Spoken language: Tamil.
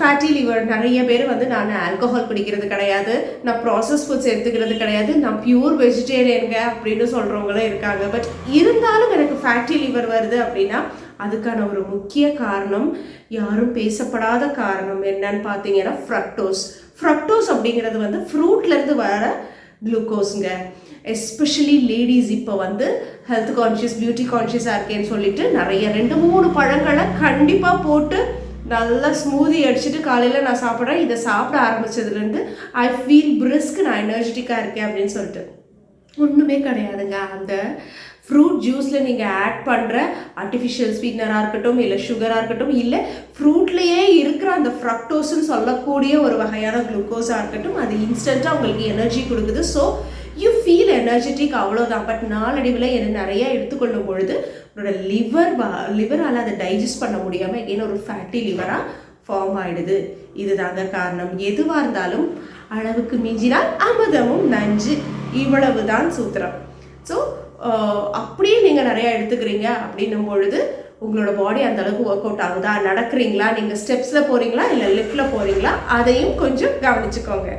ஃபேட்டி லிவர் நிறைய பேர் வந்து நான் ஆல்கஹால் குடிக்கிறது கிடையாது, நான் ப்ராசஸ் ஃபுட்ஸ் எடுத்துக்கிறது கிடையாது, நான் பியூர் வெஜிடேரியனுங்க அப்படின்னு சொல்கிறவங்களும் இருக்காங்க. பட் இருந்தாலும் எனக்கு ஃபேட்டி லிவர் வருது அப்படின்னா அதுக்கான ஒரு முக்கிய காரணம், யாரும் பேசப்படாத காரணம் என்னன்னு பார்த்தீங்கன்னா ஃப்ரக்டோஸ். ஃப்ரக்டோஸ் அப்படிங்கிறது வந்து ஃப்ரூட்லேருந்து வர குளுக்கோஸுங்க. எஸ்பெஷலி லேடிஸ் இப்போ வந்து ஹெல்த் கான்ஷியஸ் பியூட்டி கான்ஷியஸாக இருக்கேன்னு சொல்லிட்டு நிறைய 2-3 பழங்களை கண்டிப்பாக போட்டு நல்லா ஸ்மூதி அடிச்சுட்டு காலையில் நான் சாப்பிட்றேன். இதை சாப்பிட ஆரம்பித்ததுலேருந்து ஐ ஃபீல் பிரிஸ்க், நான் எனர்ஜெட்டிக்காக இருக்கேன் அப்படின்னு சொல்லிட்டு. ஒன்றுமே கிடையாதுங்க. அந்த ஃப்ரூட் ஜூஸில் நீங்கள் ஆட் பண்ணுற ஆர்டிஃபிஷியல் ஸ்வீட்னராக இருக்கட்டும், இல்லை சுகராக இருக்கட்டும், இல்லை ஃப்ரூட்லேயே இருக்கிற அந்த ஃப்ரக்டோஸ்ன்னு சொல்லக்கூடிய ஒரு வகையான குளுக்கோஸாக இருக்கட்டும், அது இன்ஸ்டண்ட்டாக உங்களுக்கு எனர்ஜி கொடுக்குது. ஸோ யூ ஃபீல் எனர்ஜெட்டிக், அவ்வளோதான். பட் நாளடைவில் என்ன நிறையா எடுத்துக்கொள்ளும் பொழுது உங்களோட லிவரால் அதை டைஜஸ்ட் பண்ண முடியாமல் எகைன் ஒரு ஃபேட்டி லிவராக ஃபார்ம் ஆகிடுது. இதுதாங்க காரணம். எதுவாக இருந்தாலும் அளவுக்கு மிஞ்சினால் அமிர்தமும் நஞ்சு, இவ்வளவு தான் சூத்திரம். ஸோ அப்படியே நீங்கள் நிறையா எடுத்துக்கிறீங்க அப்படின்னும் பொழுது உங்களோட பாடி அந்த அளவுக்கு ஒர்க் அவுட் ஆகுதா, நடக்கிறீங்களா, நீங்கள் ஸ்டெப்ஸில் போகிறீங்களா இல்லை லிஃப்டில் போகிறீங்களா, அதையும் கொஞ்சம் கவனிச்சுக்கோங்க.